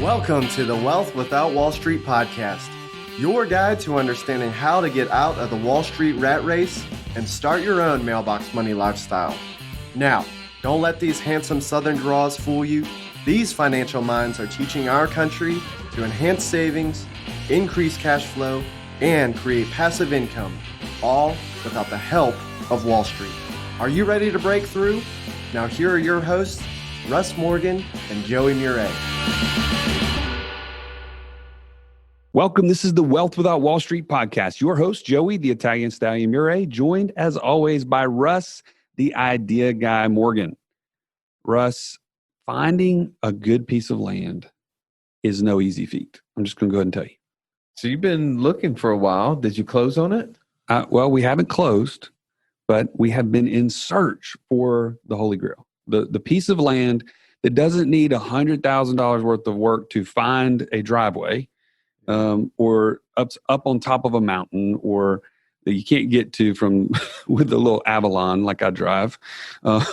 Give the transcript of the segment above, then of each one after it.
Welcome to the Wealth Without Wall Street podcast, your guide to understanding how to get out of the Wall Street rat race and start your own mailbox money lifestyle. Now, don't let these handsome Southern draws fool you. These financial minds are teaching our country to enhance savings, increase cash flow, and create passive income, all without the help of Wall Street. Are you ready to break through? Now here are your hosts, Russ Morgan and Joey Murray. Welcome. This is the Wealth Without Wall Street podcast. Your host, Joey, the Italian Stallion Murray, joined as always by Russ, the idea guy Morgan. Russ, finding a good piece of land is no easy feat. I'm just going to go ahead and tell you. So you've been looking for a while. Did you close on it? Well, we haven't closed, but we have been in search for the Holy Grail. The piece of land that doesn't need $100,000 worth of work to find a driveway, or up on top of a mountain, or that you can't get to from with a little Avalon like I drive. I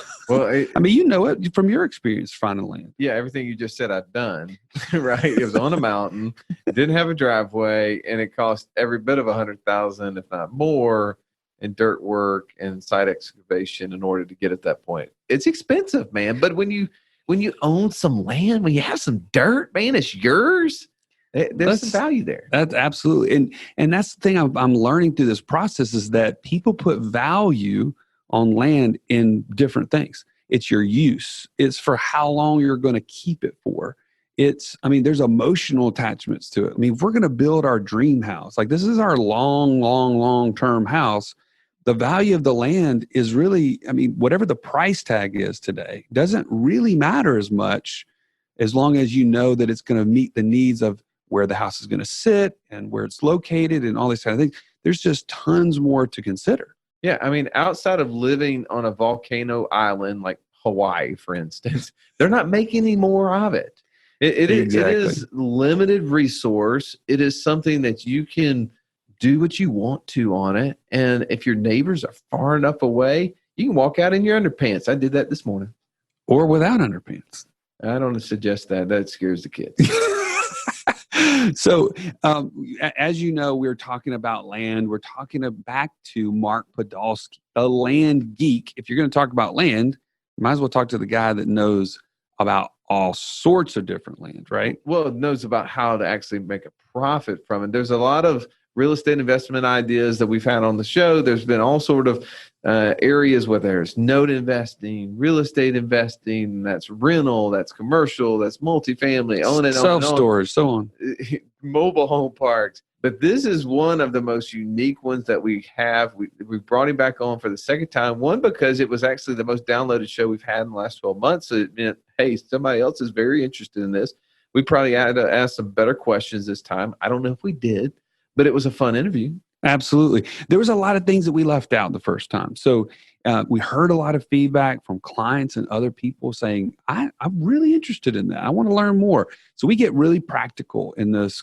mean, you know it from your experience finding land. Yeah, everything you just said I've done, right? It was on a mountain, didn't have a driveway, and it cost every bit of $100,000, if not more, in dirt work and site excavation in order to get at that point. It's expensive, man. But when you own some land, when you have some dirt, man, it's yours. There's some value there. That's absolutely. And that's the thing I'm learning through this process is that people put value on land in different things. It's your use. It's for how long you're going to keep it for. There's emotional attachments to it. I mean, if we're going to build our dream house, like this is our long-term house, the value of the land is really, whatever the price tag is today, doesn't really matter as much as long as you know that it's going to meet the needs of where the house is going to sit and where it's located and all these kind of things. There's just tons more to consider. Yeah, outside of living on a volcano island like Hawaii, for instance, they're not making any more of it. It is limited resource. It is something that you can do what you want to on it. And if your neighbors are far enough away, you can walk out in your underpants. I did that this morning. Or without underpants. I don't suggest that. That scares the kids. So, as you know, we're talking about land. We're talking back to Mark Podolsky, the Land Geek. If you're going to talk about land, you might as well talk to the guy that knows about all sorts of different land, right? Well, it knows about how to actually make a profit from it. There's a lot of real estate investment ideas that we've had on the show. There's been all sort of areas where there's note investing, real estate investing, that's rental, that's commercial, that's multifamily, self-storage, so on. Mobile home parks. But this is one of the most unique ones that we have. We brought him back on for the second time. One, because it was actually the most downloaded show we've had in the last 12 months. So it meant, hey, somebody else is very interested in this. We probably had to ask some better questions this time. I don't know if we did, but it was a fun interview. Absolutely. There was a lot of things that we left out the first time. So we heard a lot of feedback from clients and other people saying, I'm really interested in that. I want to learn more. So we get really practical in this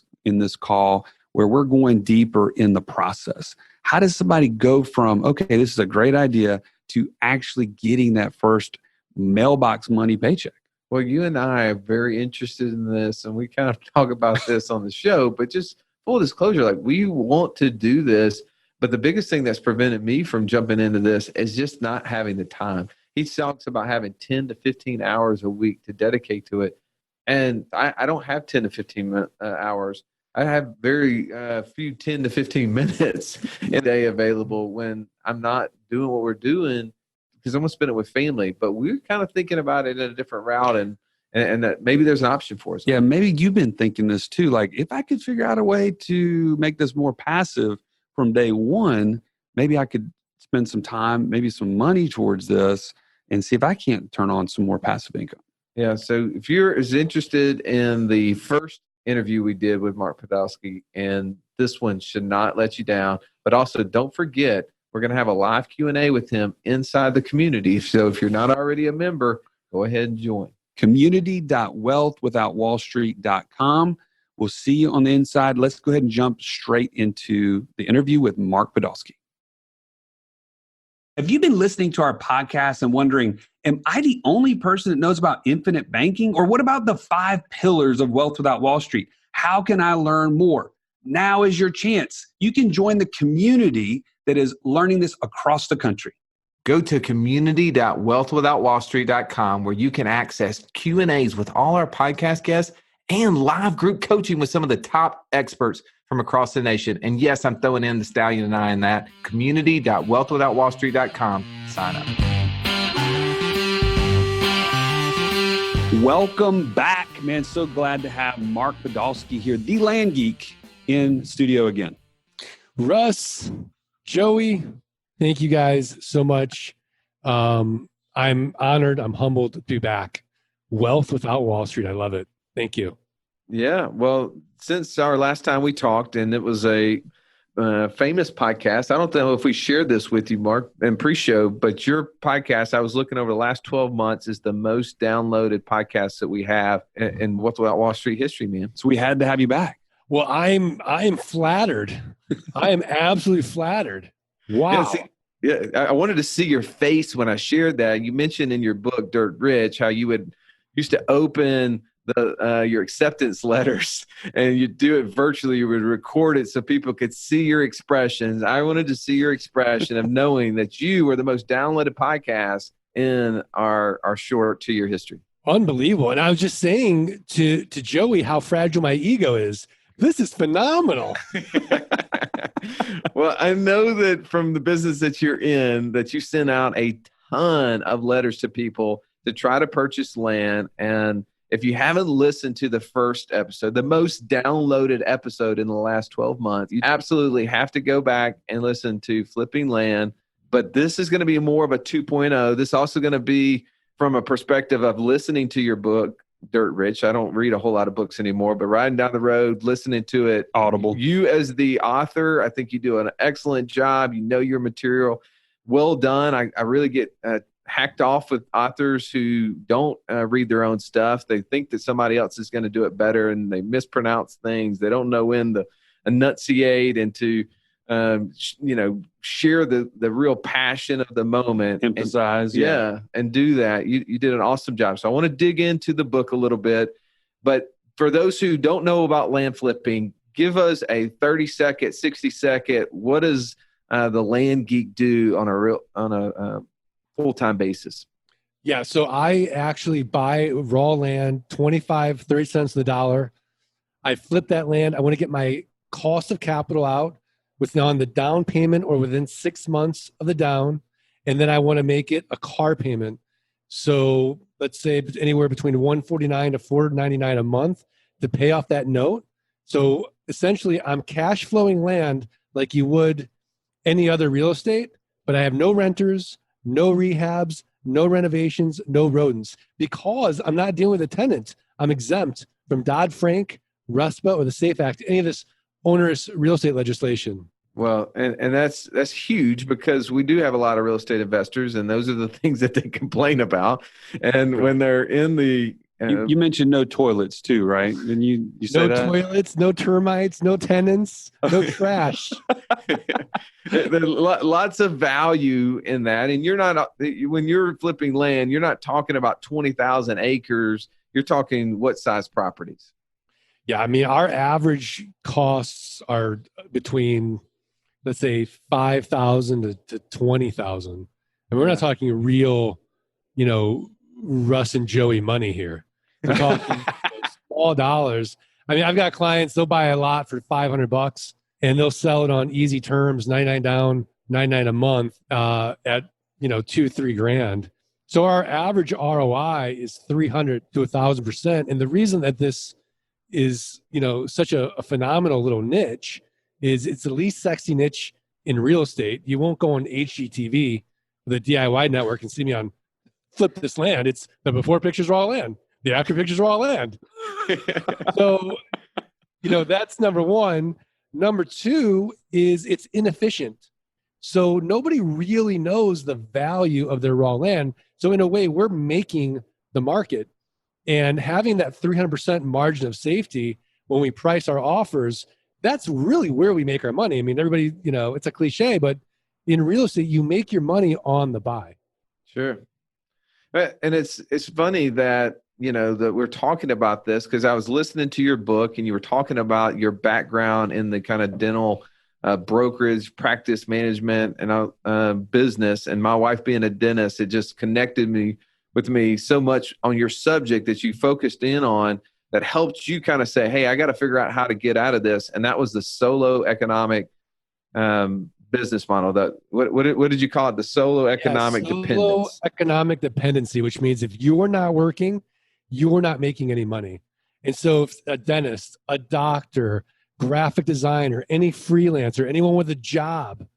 call where we're going deeper in the process. How does somebody go from, okay, this is a great idea, to actually getting that first mailbox money paycheck? Well, you and I are very interested in this, and we kind of talk about this on the show, but just full disclosure, like we want to do this, but the biggest thing that's prevented me from jumping into this is just not having the time. He talks about having 10 to 15 hours a week to dedicate to it. And I don't have 10 to 15 hours. I have very few 10 to 15 minutes a day available when I'm not doing what we're doing, because I'm going to spend it with family. But we're kind of thinking about it in a different route, and that maybe there's an option for us. Yeah, maybe you've been thinking this too. Like, if I could figure out a way to make this more passive from day one, maybe I could spend some time, maybe some money towards this, and see if I can't turn on some more passive income. Yeah, so if you're as interested in the first interview we did with Mark Podolsky, and this one should not let you down, but also don't forget, we're going to have a live Q&A with him inside the community. So if you're not already a member, go ahead and join. community.wealthwithoutwallstreet.com. We'll see you on the inside. Let's go ahead and jump straight into the interview with Mark Podolsky. Have you been listening to our podcast and wondering, am I the only person that knows about infinite banking? Or what about the 5 pillars of Wealth Without Wall Street? How can I learn more? Now is your chance. You can join the community that is learning this across the country. Go to community.wealthwithoutwallstreet.com where you can access Q&As with all our podcast guests and live group coaching with some of the top experts from across the nation. And yes, I'm throwing in the Stallion and I in that. Community.wealthwithoutwallstreet.com. Sign up. Welcome back, man. So glad to have Mark Podolsky here, the Land Geek, in studio again. Russ, Joey, thank you guys so much. I'm honored. I'm humbled to be back. Wealth Without Wall Street. I love it. Thank you. Yeah. Well, since our last time we talked, and it was a famous podcast, I don't know if we shared this with you, Mark, in pre-show, but your podcast, I was looking over the last 12 months, is the most downloaded podcast that we have in Wealth Without Wall Street history, man. So we had to have you back. Well, I'm flattered. I am absolutely flattered. Wow. I wanted to see your face when I shared that. You mentioned in your book, Dirt Rich, how you used to open your acceptance letters and you do it virtually. You would record it so people could see your expressions. I wanted to see your expression of knowing that you were the most downloaded podcast in our short 2-year history. Unbelievable. And I was just saying to Joey how fragile my ego is. This is phenomenal. Well, I know that from the business that you're in, that you send out a ton of letters to people to try to purchase land. And if you haven't listened to the first episode, the most downloaded episode in the last 12 months, you absolutely have to go back and listen to Flipping Land. But this is going to be more of a 2.0. This is also going to be from a perspective of listening to your book, Dirt Rich. I don't read a whole lot of books anymore, but riding down the road, listening to it. Audible. You as the author, I think you do an excellent job. You know your material. Well done. I really get hacked off with authors who don't read their own stuff. They think that somebody else is going to do it better, and they mispronounce things. They don't know when to enunciate and to share the real passion of the moment. Emphasize. And do that. You did an awesome job. So I want to dig into the book a little bit. But for those who don't know about land flipping, give us a 30-second, 60-second, what does the Land Geek do on a full-time basis? Yeah, so I actually buy raw land, 25, 30 cents on the dollar. I flip that land. I want to get my cost of capital out on the down payment or within 6 months of the down. And then I want to make it a car payment. So let's say anywhere between $149 to $499 a month to pay off that note. So essentially I'm cash flowing land like you would any other real estate, but I have no renters, no rehabs, no renovations, no rodents, because I'm not dealing with a tenant. I'm exempt from Dodd-Frank, RESPA, or the SAFE Act, any of this onerous real estate legislation. Well, and that's huge, because we do have a lot of real estate investors, and those are the things that they complain about. And when they're in the you mentioned no toilets too, right? And you said no toilets, no termites, no tenants, no trash. There's lots of value in that. And when you're flipping land, you're not talking about 20,000 acres. You're talking what size properties? Yeah, I mean, our average costs are between, let's say, $5,000 to $20,000, and we're not talking real, Russ and Joey money here. We're talking small dollars. I mean, I've got clients, they'll buy a lot for $500 and they'll sell it on easy terms, 99 down, 99 a month, at $2-3 grand. So our average ROI is 300 to 1,000%. And the reason that this is, such a phenomenal little niche is it's the least sexy niche in real estate. You won't go on HGTV, the DIY network, and see me on Flip This Land. It's the before pictures are all land. The after pictures are all land. So, that's number one. Number two is it's inefficient. So nobody really knows the value of their raw land. So in a way, we're making the market, and having that 300% margin of safety when we price our offers, that's really where we make our money. I mean, everybody, it's a cliche, but In real estate, you make your money on the buy. Sure. And it's funny that, that we're talking about this, because I was listening to your book and you were talking about your background in the kind of dental brokerage, practice management, and business. And my wife being a dentist, it just connected with me so much on your subject that you focused in on, that helped you kind of say, hey, I got to figure out how to get out of this. And that was the solo economic business model. What did you call it? The solo economic dependence. Solo economic dependency, which means if you're not working, you're not making any money. And so if a dentist, a doctor, graphic designer, any freelancer, anyone with a job,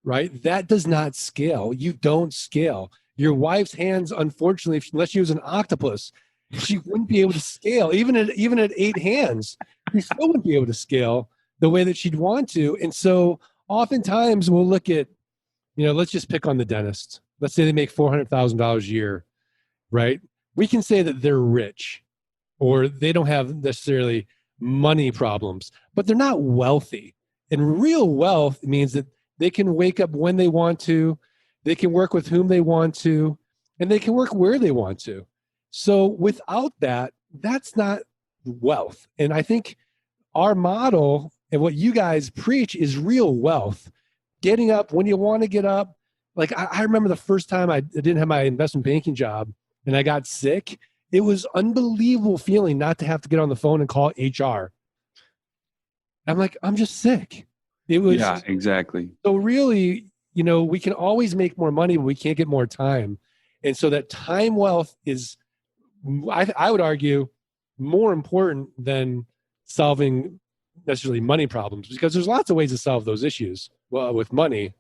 right? That does not scale. You don't scale. Your wife's hands, unfortunately, unless she was an octopus, she wouldn't be able to scale. Even at 8 hands, she still wouldn't be able to scale the way that she'd want to. And so oftentimes we'll look at, let's just pick on the dentist. Let's say they make $400,000 a year, right? We can say that they're rich or they don't have necessarily money problems, but they're not wealthy. And real wealth means that they can wake up when they want to, they can work with whom they want to, and they can work where they want to. So without that, that's not wealth. And I think our model and what you guys preach is real wealth. Getting up when you want to get up. Like I remember the first time I didn't have my investment banking job and I got sick. It was unbelievable feeling not to have to get on the phone and call HR. I'm like, I'm just sick. It was. Yeah, exactly. So really, we can always make more money, but we can't get more time. And so that time wealth is, I would argue, more important than solving necessarily money problems, because there's lots of ways to solve those issues with money,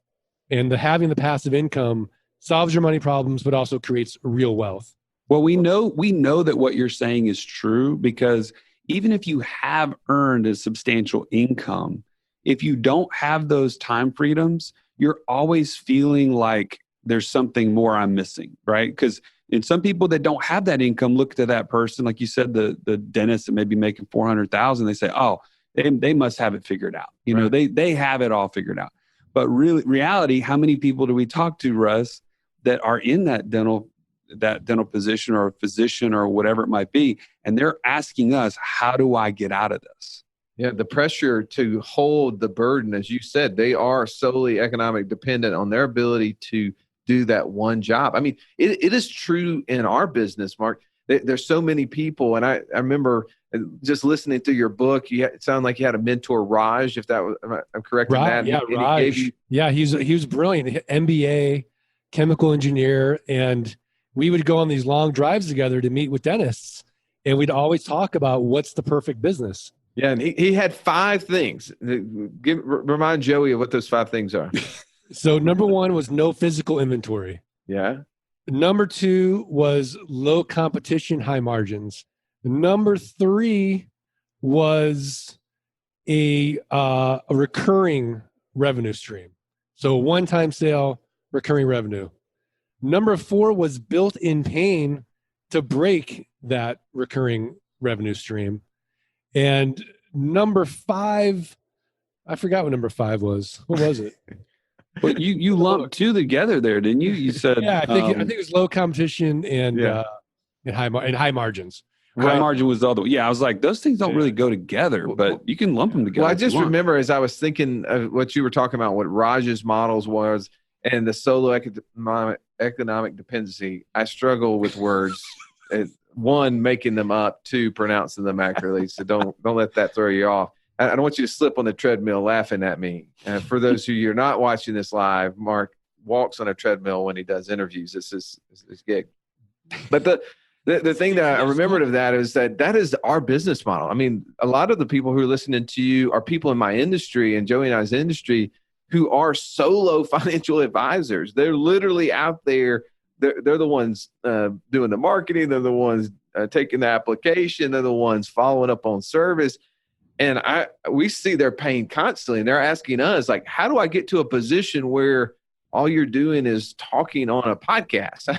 and having the passive income solves your money problems, but also creates real wealth. Well, we know that what you're saying is true, because even if you have earned a substantial income, if you don't have those time freedoms, you're always feeling like there's something more I'm missing, right? Because and some people that don't have that income look to that person, like you said, the dentist that may be making $400,000, they say, oh, they must have it figured out. They have it all figured out. But reality, how many people do we talk to, Russ, that are in that dental position or a physician or whatever it might be, and they're asking us, how do I get out of this? Yeah, the pressure to hold the burden, as you said, they are solely economic dependent on their ability to do that one job. I mean, it is true in our business, Mark. There's so many people, and I remember just listening to your book. It sounded like you had a mentor, Raj. If that was, I'm correct in that. Yeah, Raj. He was brilliant. MBA, chemical engineer, and we would go on these long drives together to meet with dentists, and we'd always talk about what's the perfect business. Yeah, and he had 5 things. Remind Joey of what those 5 things are. So number 1 was no physical inventory. Yeah. Number 2 was low competition, high margins. Number 3 was a recurring revenue stream. So one-time sale, recurring revenue. Number 4 was built-in pain to break that recurring revenue stream. And number 5, I forgot what number 5 was. What was it? But you lumped 2 together there, didn't you? You said, yeah, I think it was low competition and high margins. High margin was the other. Yeah, I was like, those things don't really go together, but you can lump them together. Well, I just remember as I was thinking of what you were talking about, what Raj's models was, and the solo economic dependency. I struggle with words. 1, making them up. 2, pronouncing them accurately. So don't let that throw you off. I don't want you to slip on the treadmill laughing at me. For those who you're not watching this live, Mark walks on a treadmill when he does interviews. It's his gig. But the thing that I remembered of that is that is our business model. I mean, a lot of the people who are listening to you are people in my industry and Joey and I's industry who are solo financial advisors. They're literally out there. They're the ones doing the marketing. They're the ones taking the application. They're the ones following up on service. And we see their pain constantly. And they're asking us, like, how do I get to a position where all you're doing is talking on a podcast?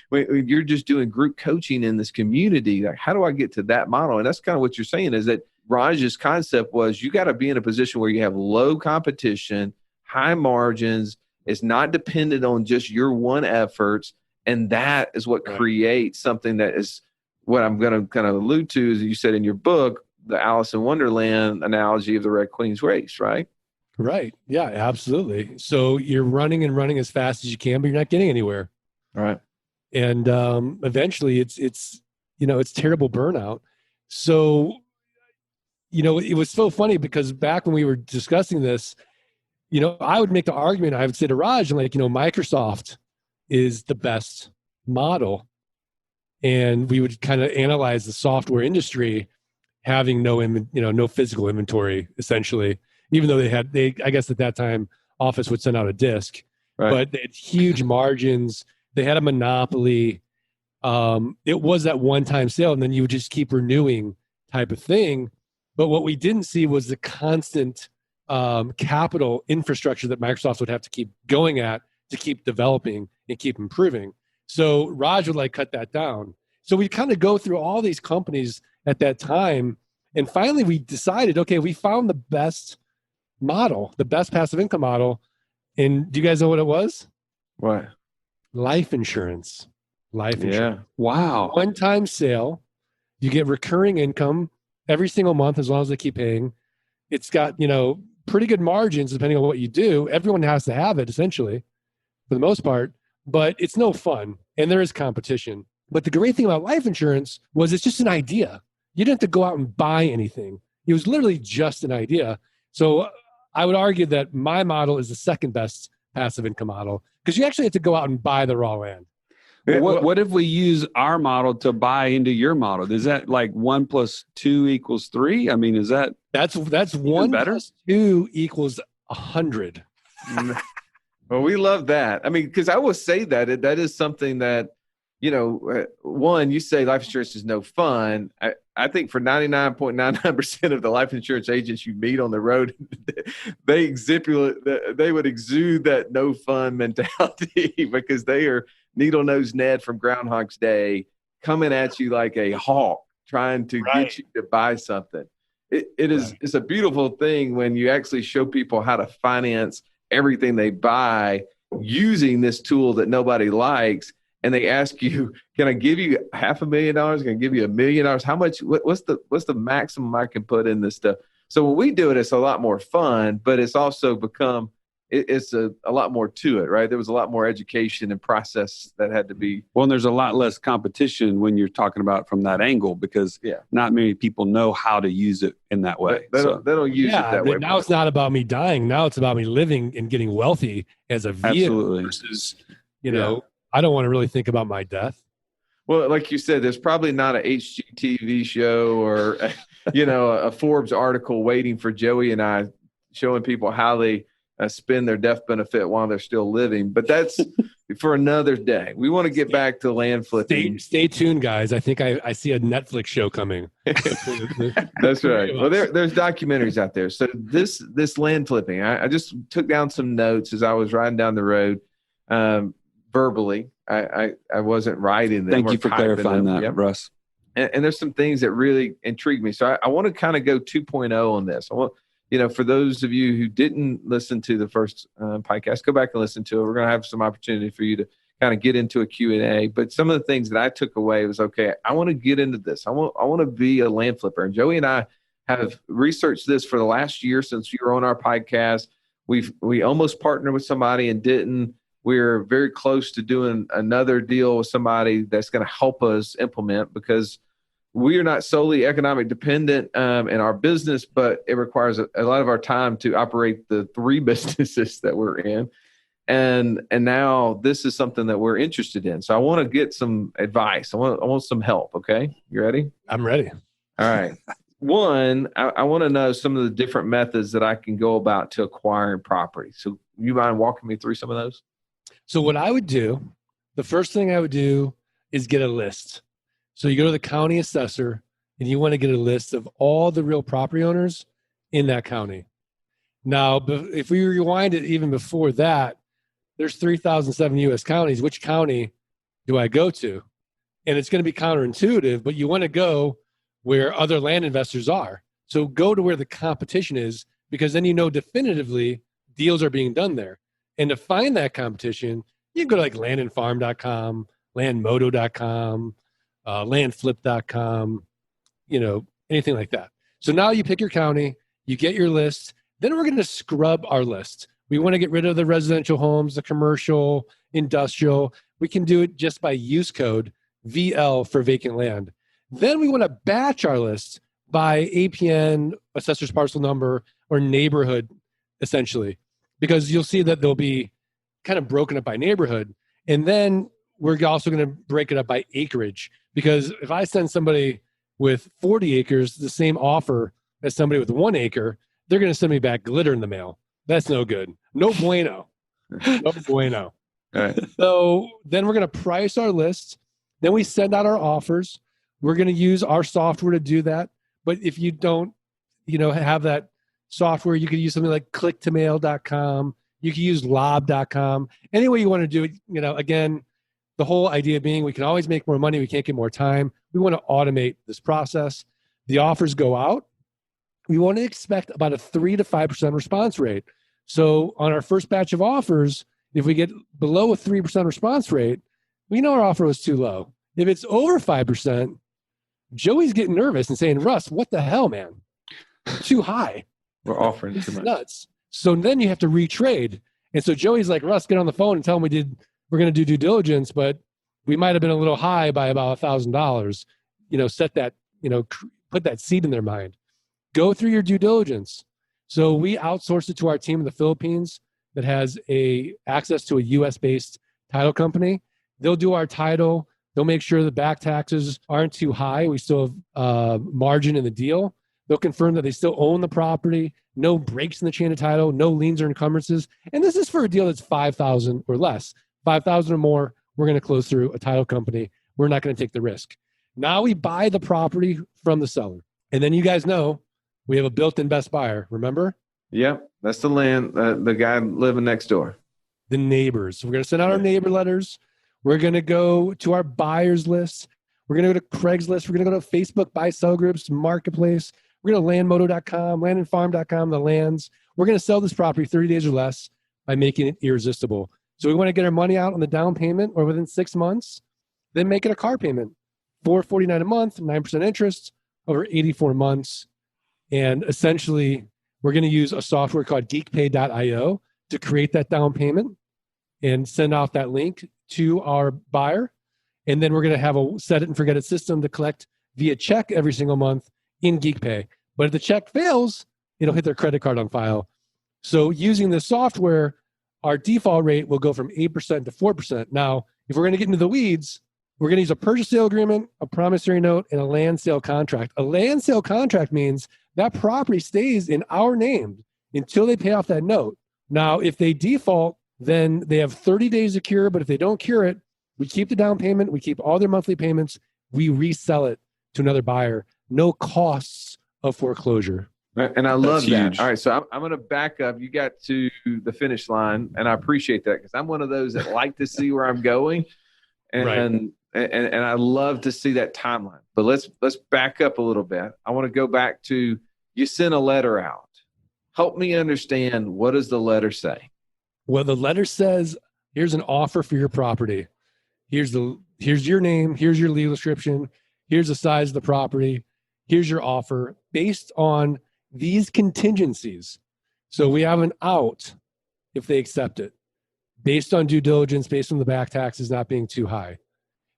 When you're just doing group coaching in this community, like, how do I get to that model? And that's kind of what you're saying, is that Raj's concept was you got to be in a position where you have low competition, high margins, It's not dependent on just your one efforts. And that is what creates something that is what I'm going to kind of allude to, as you said in your book, the Alice in Wonderland analogy of the Red Queen's race, right? Right. Yeah, absolutely. So you're running and running as fast as you can, but you're not getting anywhere. Right. And eventually it's terrible burnout. So, it was so funny because back when we were discussing this, I would make the argument, I would say to Raj, like, Microsoft is the best model. And we would kind of analyze the software industry having no physical inventory, essentially, even though I guess at that time, Office would send out a disk, but they had huge margins. They had a monopoly. It was that one-time sale, and then you would just keep renewing type of thing. But what we didn't see was the constant capital infrastructure that Microsoft would have to keep going at to keep developing and keep improving. So Raj would cut that down. So we kind of go through all these companies at that time. And finally we decided, okay, we found the best model, the best passive income model. And do you guys know what it was? What? Life insurance. Yeah. Wow. One-time sale. You get recurring income every single month as long as they keep paying. It's got, pretty good margins depending on what you do. Everyone has to have it, essentially, for the most part. But it's no fun, and there is competition. But the great thing about life insurance was it's just an idea. You didn't have to go out and buy anything. It was literally just an idea. So I would argue that my model is the second best passive income model because you actually have to go out and buy the raw land. Well, what if we use our model to buy into your model? Is that 1 + 2 = 3? I mean, is that that's 1 better? + 2 = 100? Well, we love that. I mean, because I will say that that is something that, one, you say life insurance is no fun. I think for 99.99% of the life insurance agents you meet on the road, they would exude that no fun mentality because they are needle-nosed Ned from Groundhog's Day coming at you like a hawk trying to get you to buy something. It's a beautiful thing when you actually show people how to finance everything they buy using this tool that nobody likes. And they ask you, can I give you $500,000? Can I give you $1 million? How much, what's the maximum I can put in this stuff? So when we do it, it's a lot more fun, but it's also become, it's a lot more to it, right? There was a lot more education and process that had to be. Well, and there's a lot less competition when you're talking about from that angle because not many people know how to use it in that way. They don't use it that way. Now it's not about me dying. Now it's about me living and getting wealthy as a vehicle. Absolutely. Versus, I don't want to really think about my death. Well, like you said, there's probably not a HGTV show or, a Forbes article waiting for Joey and I showing people how they spend their death benefit while they're still living. But that's for another day. We want to get back to land flipping. Stay tuned, guys. I think I see a Netflix show coming. That's right. Well, there's documentaries out there. So this land flipping, I just took down some notes as I was riding down the road. Verbally, I wasn't writing them. Thank you for clarifying that, Russ. And there's some things that really intrigue me. So I want to kind of go 2.0 on this. I want, for those of you who didn't listen to the first podcast, go back and listen to it. We're going to have some opportunity for you to kind of get into a Q&A. But some of the things that I took away was, okay, I want to get into this. I want to be a land flipper. And Joey and I have researched this for the last year since you were on our podcast. We almost partnered with somebody and didn't. We're very close to doing another deal with somebody that's going to help us implement because we are not solely economic dependent in our business, but it requires a lot of our time to operate the 3 businesses that we're in. And now this is something that we're interested in. So I want to get some advice. I want some help. Okay. You ready? I'm ready. All right. One, I want to know some of the different methods that I can go about to acquiring property. So you mind walking me through some of those? So what I would do, the first thing I would do is get a list. So you go to the county assessor and you want to get a list of all the real property owners in that county. Now, if we rewind it even before that, there's 3,007 U.S. counties. Which county do I go to? And it's going to be counterintuitive, but you want to go where other land investors are. So go to where the competition is because then definitively deals are being done there. And to find that competition, you can go to like landandfarm.com, landmodo.com, landflip.com, anything like that. So now you pick your county, you get your list. Then we're going to scrub our list. We want to get rid of the residential homes, the commercial, industrial. We can do it just by use code VL for vacant land. Then we want to batch our list by APN, assessor's parcel number, or neighborhood, essentially, because you'll see that they'll be kind of broken up by neighborhood. And then we're also going to break it up by acreage, because if I send somebody with 40 acres the same offer as somebody with 1 acre, they're going to send me back glitter in the mail. That's no good. No bueno. No bueno. All right. So then we're going to price our list. Then we send out our offers. We're going to use our software to do that. But if you don't, have that software, you could use something like clicktomail.com. You can use lob.com. Any way you want to do it, again, the whole idea being we can always make more money. We can't get more time. We want to automate this process. The offers go out. We want to expect about a 3 to 5% response rate. So on our first batch of offers, if we get below a 3% response rate, we know our offer was too low. If it's over 5%, Joey's getting nervous and saying, Russ, what the hell, man? Too high. We're offering too much. Nuts. So then you have to retrade. And so Joey's like, Russ, get on the phone and tell him we're going to do due diligence, but we might have been a little high by about $1,000. Set that, put that seed in their mind. Go through your due diligence. So we outsourced it to our team in the Philippines that has access to a US-based title company. They'll do our title. They'll make sure the back taxes aren't too high. We still have margin in the deal. They'll confirm that they still own the property, no breaks in the chain of title, no liens or encumbrances. And this is for a deal that's $5,000 or less. $5,000 or more, we're going to close through a title company. We're not going to take the risk. Now we buy the property from the seller. And then you guys know we have a built-in best buyer, remember? Yep, that's the land, the guy living next door. The neighbors. We're going to send out our neighbor letters. We're going to go to our buyers list. We're going to go to Craigslist. We're going to go to Facebook buy-sell groups, Marketplace. We're going to landmodo.com, landandfarm.com, the lands. We're going to sell this property 30 days or less by making it irresistible. So we want to get our money out on the down payment or within 6 months, then make it a car payment. $449 a month, 9% interest over 84 months. And essentially, we're going to use a software called geekpay.io to create that down payment and send off that link to our buyer. And then we're going to have a set it and forget it system to collect via check every single month in GeekPay. But if the check fails, it'll hit their credit card on file. So using this software, our default rate will go from 8% to 4%. Now, if we're going to get into the weeds, we're going to use a purchase sale agreement, a promissory note, and a land sale contract. A land sale contract means that property stays in our name until they pay off that note. Now, if they default, then they have 30 days to cure, but if they don't cure it, we keep the down payment, we keep all their monthly payments, we resell it to another buyer. No costs of foreclosure. And I love that. Huge. All right, so I'm going to back up. You got to the finish line, and I appreciate that because I'm one of those that like to see where I'm going, and I love to see that timeline. But let's back up a little bit. I want to go back to you sent a letter out. Help me understand, what does the letter say? Well, the letter says, here's an offer for your property. Here's your name. Here's your legal description. Here's the size of the property. Here's your offer based on these contingencies. So we have an out if they accept it, based on due diligence, based on the back taxes not being too high.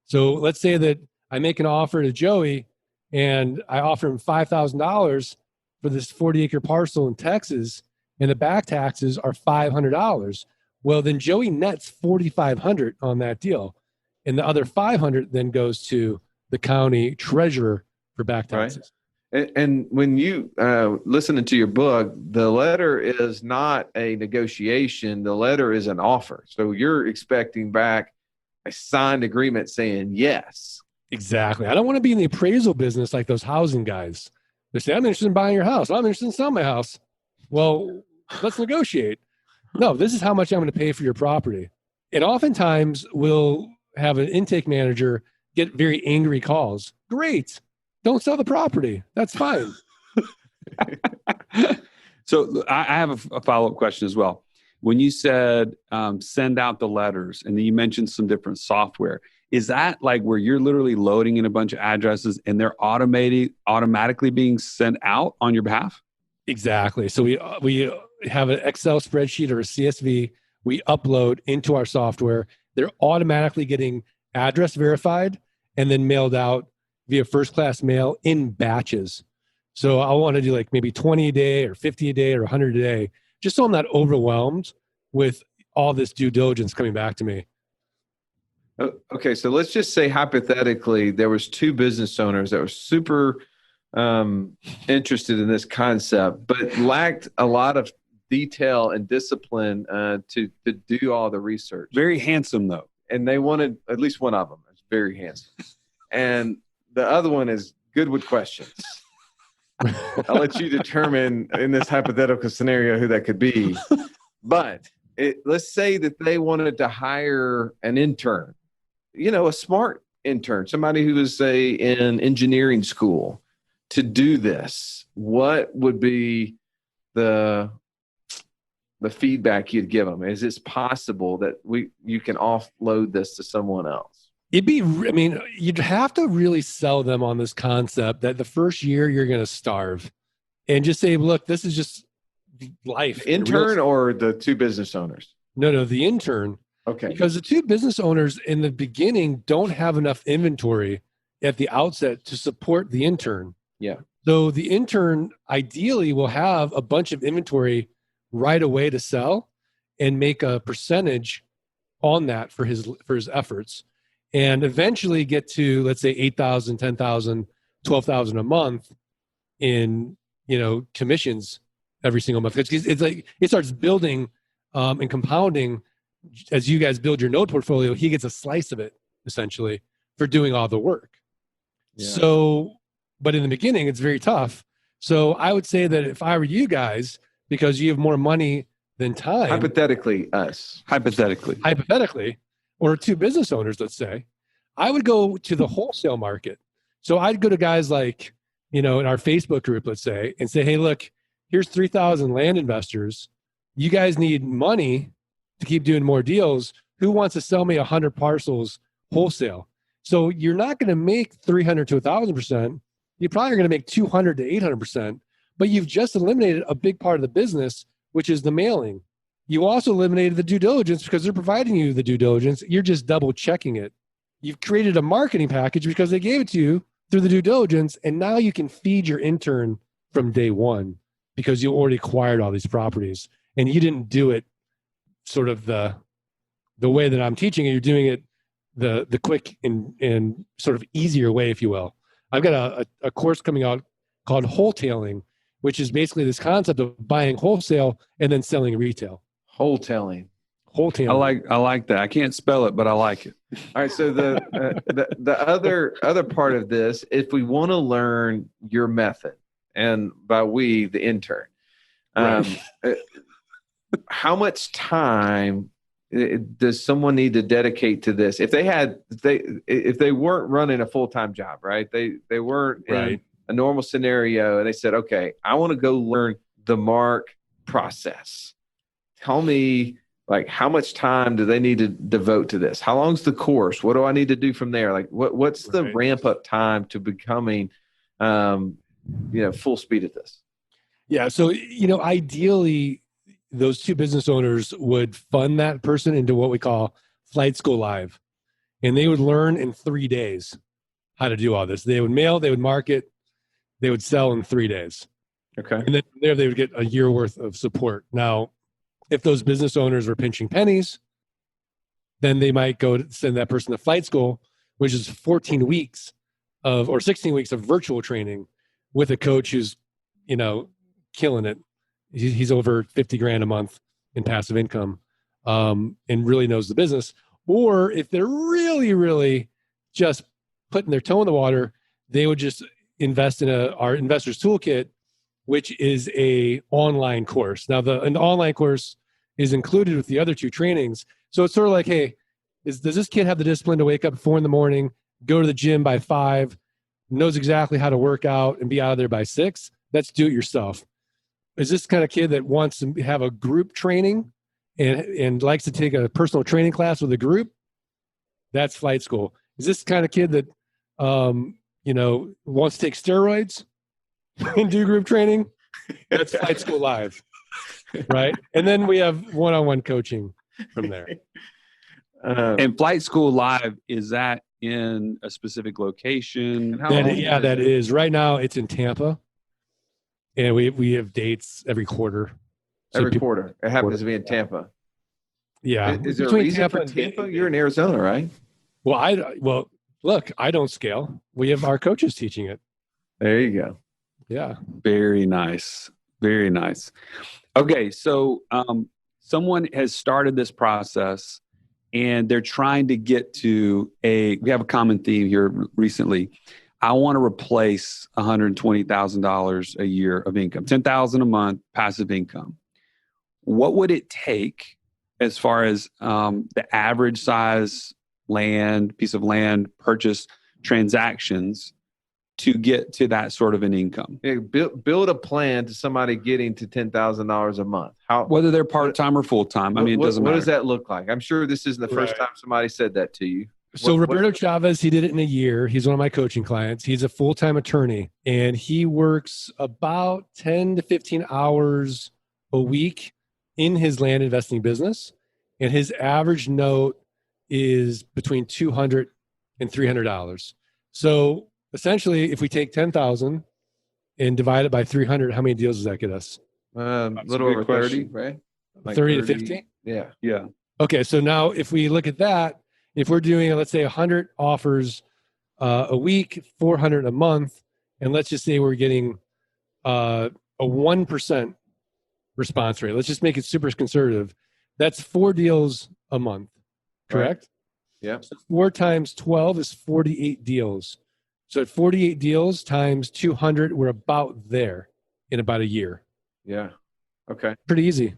So let's say that I make an offer to Joey and I offer him $5,000 for this 40-acre parcel in Texas, and the back taxes are $500. Well, then Joey nets $4,500 on that deal. And the other $500 then goes to the county treasurer for back taxes. Right. And when you listening to your book, the letter is not a negotiation. The letter is an offer. So you're expecting back a signed agreement saying yes. Exactly. I don't want to be in the appraisal business like those housing guys. They say, I'm interested in buying your house. I'm interested in selling my house. Well, let's negotiate. No, this is how much I'm going to pay for your property. And oftentimes we'll have an intake manager get very angry calls. Great. Don't sell the property. That's fine. So I have a follow-up question as well. when you said send out the letters, and then you mentioned some different software, is that like where you're literally loading in a bunch of addresses and they're automatically being sent out on your behalf? Exactly. So we have an Excel spreadsheet or a CSV we upload into our software. They're automatically getting address verified and then mailed out via first class mail in batches. So I want to do like maybe 20 a day or 50 a day or 100 a day, just so I'm not overwhelmed with all this due diligence coming back to me. Okay, so let's just say hypothetically there was two business owners that were super interested in this concept, but lacked a lot of detail and discipline to do all the research. Very handsome though. And they wanted, at least one of them is very handsome. And the other one is good with questions. I'll let you determine in this hypothetical scenario who that could be. But let's say that they wanted to hire an intern, a smart intern, somebody who was, say, in engineering school to do this. What would be the feedback you'd give them? Is it possible that you can offload this to someone else? You'd have to really sell them on this concept that the first year you're going to starve and just say, look, this is just life. The intern or the two business owners? No, the intern. Okay. Because the two business owners in the beginning don't have enough inventory at the outset to support the intern. Yeah. So the intern ideally will have a bunch of inventory right away to sell and make a percentage on that for his efforts, and eventually get to, let's say, 8,000, 10,000, 12,000 a month in, commissions every single month. It's like it starts building and compounding. As you guys build your node portfolio, he gets a slice of it essentially for doing all the work. Yeah. So, but in the beginning, it's very tough. So I would say that if I were you guys, because you have more money than time. Hypothetically, or two business owners, let's say, I would go to the wholesale market. So I'd go to guys like, in our Facebook group, let's say, and say, hey, look, here's 3,000 land investors. You guys need money to keep doing more deals. Who wants to sell me 100 parcels wholesale? So you're not going to make 300 to 1,000%. You're probably going to make 200 to 800%, but you've just eliminated a big part of the business, which is the mailing. You also eliminated the due diligence because they're providing you the due diligence. You're just double checking it. You've created a marketing package because they gave it to you through the due diligence, and now you can feed your intern from day one because you already acquired all these properties, and you didn't do it sort of the way that I'm teaching it. You're doing it the quick and sort of easier way, if you will. I've got a course coming out called wholetailing, which is basically this concept of buying wholesale and then selling retail. Wholetailing. I like that. I can't spell it, but I like it. All right. So the other part of this, if we want to learn your method, and by we, the intern, right. How much time does someone need to dedicate to this? If they weren't running a full-time job, right? They weren't right. in a normal scenario, and they said, okay, I want to go learn the mark process. Tell me, like, how much time do they need to devote to this? How long's the course? What do I need to do from there? Like, what's the right. ramp up time to becoming, full speed at this? Yeah. So, ideally, those two business owners would fund that person into what we call Flight School Live. And they would learn in 3 days how to do all this. They would mail, they would market, they would sell in 3 days. Okay. And then from there, they would get a year worth of support. Now, if those business owners were pinching pennies, then they might go to send that person to flight school, which is 14 weeks or 16 weeks of virtual training with a coach who's, killing it. He's over 50 grand a month in passive income, and really knows the business. Or if they're really, really just putting their toe in the water, they would just invest in our Investors Toolkit, which is a online course. Now, an online course is included with the other two trainings. So it's sort of like, hey, does this kid have the discipline to wake up at 4 a.m, go to the gym by 5, knows exactly how to work out and be out of there by 6? That's do it yourself. Is this kind of kid that wants to have a group training and likes to take a personal training class with a group, that's flight school. Is this the kind of kid that, wants to take steroids and do group training? That's flight school live, right? And then we have one-on-one coaching from there. And Flight School Live, is that in a specific location? That is. Right now it's in Tampa. And we have dates every quarter. Quarter. It happens to be in Tampa. Yeah. Is there a reason for Tampa? You're in Arizona, right? Well, look, I don't scale. We have our coaches teaching it. There you go. Yeah. Very nice. Very nice. Okay. So someone has started this process and they're trying to get to we have a common theme here recently. I want to replace $120,000 a year of income, $10,000 a month passive income. What would it take as far as the average size piece of land purchase transactions to get to that sort of an income? Yeah, build a plan to somebody getting to $10,000 a month. Whether they're part-time or full-time. I mean, it doesn't matter. What does that look like? I'm sure this isn't the first time somebody said that to you. So Roberto Chavez, he did it in a year. He's one of my coaching clients. He's a full-time attorney, and he works about 10 to 15 hours a week in his land investing business. And his average note is between $200 and $300. So essentially, if we take 10,000 and divide it by 300, how many deals does that get us? A little over 30, right? Like 30 to 50? Yeah. Okay, so now if we look at that, if we're doing, let's say 100 offers a week, 400 a month, and let's just say we're getting a 1% response rate. Let's just make it super conservative. That's 4 deals a month, correct? Right. Yeah. So 4 times 12 is 48 deals. So at 48 deals times 200, we're about there in about a year. Yeah. Okay. Pretty easy.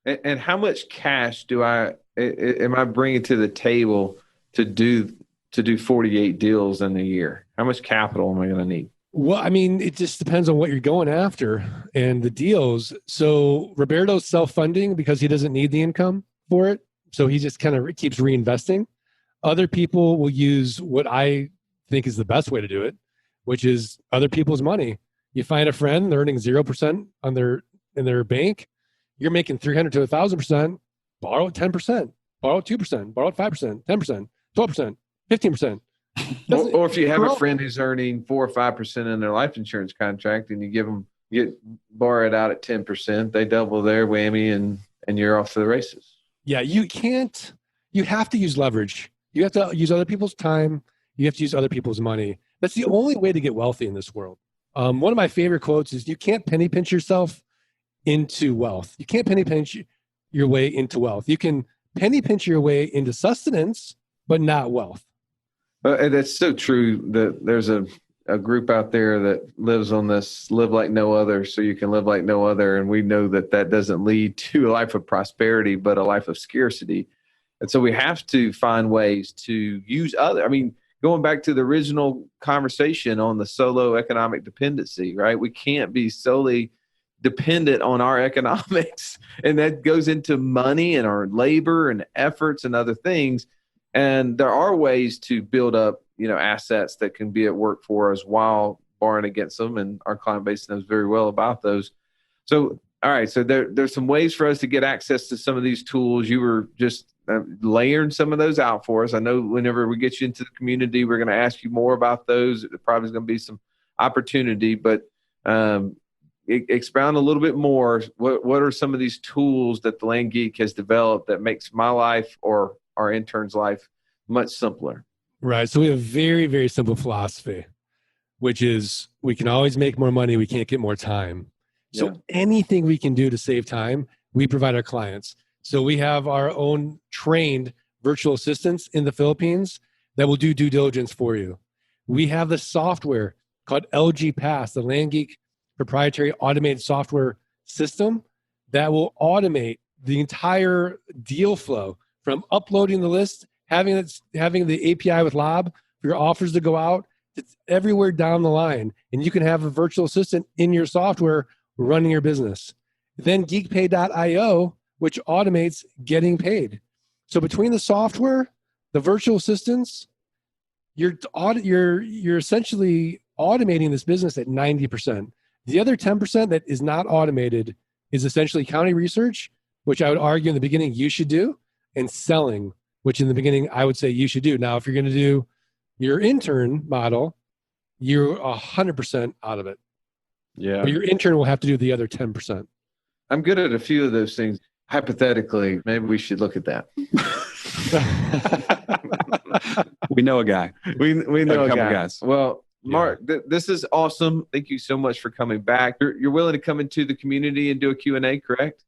And how much cash am I bringing to the table to do 48 deals in a year? How much capital am I going to need? Well, I mean, it just depends on what you're going after and the deals. So Roberto's self-funding because he doesn't need the income for it. So he just kind of keeps reinvesting. Other people will use what I think is the best way to do it, which is other people's money. You find a friend, they're earning 0% in their bank. You're making 300 to 1,000%. Borrow at 10%, borrow at 2%, borrow at 5%, 10%, 12%, 15%. Or if you have a friend who's earning 4 or 5% in their life insurance contract and you borrow it out at 10%, they double their whammy and you're off to the races. Yeah, you have to use leverage. You have to use other people's time. You have to use other people's money. That's the only way to get wealthy in this world. One of my favorite quotes is, you can't penny pinch yourself into wealth. You can't penny pinch your way into wealth. You can penny pinch your way into sustenance, but not wealth. And that's so true that there's a group out there that lives on this live like no other so you can live like no other. And we know that doesn't lead to a life of prosperity, but a life of scarcity. And so we have to find ways to use going back to the original conversation on the solo economic dependency, right? We can't be solely dependent on our economics, and that goes into money and our labor and efforts and other things. And there are ways to build up, assets that can be at work for us while borrowing against them. And our client base knows very well about those. So, all right. So there's some ways for us to get access to some of these tools. You were just layering some of those out for us. I know whenever we get you into the community, we're going to ask you more about those. There probably is going to be some opportunity, but expound a little bit more. What are some of these tools that the Land Geek has developed that makes my life or our intern's life much simpler? Right. So we have a very, very simple philosophy, which is we can always make more money. We can't get more time. So anything we can do to save time, we provide our clients. So we have our own trained virtual assistants in the Philippines that will do due diligence for you. We have the software called LG Pass, the Land Geek proprietary automated software system that will automate the entire deal flow from uploading the list, having the API with Lob for your offers to go out. It's everywhere down the line. And you can have a virtual assistant in your software running your business. Then geekpay.io which automates getting paid. So between the software, the virtual assistants, you're essentially automating this business at 90%. The other 10% that is not automated is essentially county research, which I would argue in the beginning you should do, and selling, which in the beginning I would say you should do. Now, if you're going to do your intern model, you're 100% out of it. Yeah. But your intern will have to do the other 10%. I'm good at a few of those things. Hypothetically, maybe we should look at that. We know a guy. We know a couple guy. guys. Well, Mark, this is awesome. Thank you so much for coming back. You're willing to come into the community and do a Q&A, correct?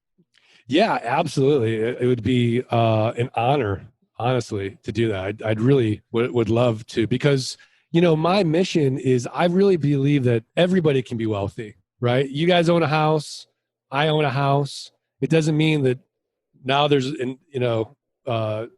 Yeah, absolutely. It would be an honor, honestly, to do that. I'd really would love to, because, my mission is I really believe that everybody can be wealthy, right? You guys own a house. I own a house. It doesn't mean that now there's a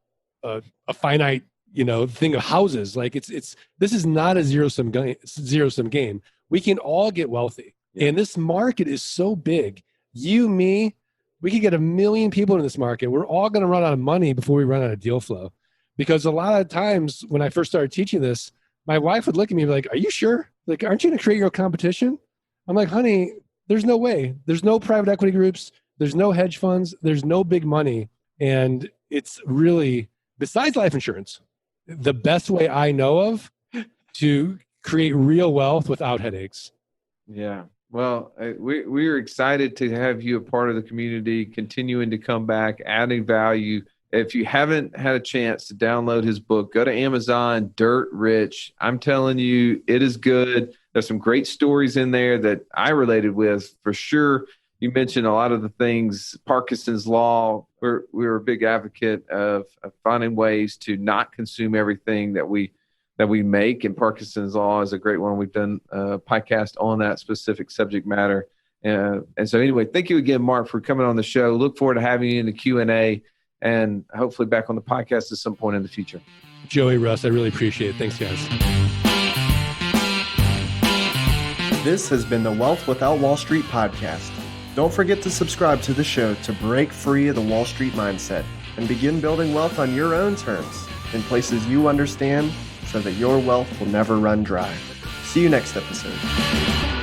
finite thing of houses. Like this is not a zero sum game. We can all get wealthy, and this market is so big. You, me, we could get 1 million people in this market. We're all going to run out of money before we run out of deal flow, because a lot of times when I first started teaching this, my wife would look at me and be like, "Are you sure? Like, aren't you going to create your own competition?" I'm like, "Honey, there's no way. There's no private equity groups. There's no hedge funds. There's no big money. And it's really, besides life insurance, the best way I know of to create real wealth without headaches." Yeah. Well, we're excited to have you a part of the community, continuing to come back, adding value. If you haven't had a chance to download his book, go to Amazon, Dirt Rich. I'm telling you, it is good. There's some great stories in there that I related with for sure. You mentioned a lot of the things, Parkinson's law. We're a big advocate of finding ways to not consume everything that we make. And Parkinson's law is a great one. We've done a podcast on that specific subject matter. And so anyway, thank you again, Mark, for coming on the show. Look forward to having you in the Q&A and hopefully back on the podcast at some point in the future. Joey, Russ, I really appreciate it. Thanks, guys. This has been the Wealth Without Wall Street podcast. Don't forget to subscribe to the show to break free of the Wall Street mindset and begin building wealth on your own terms in places you understand, so that your wealth will never run dry. See you next episode.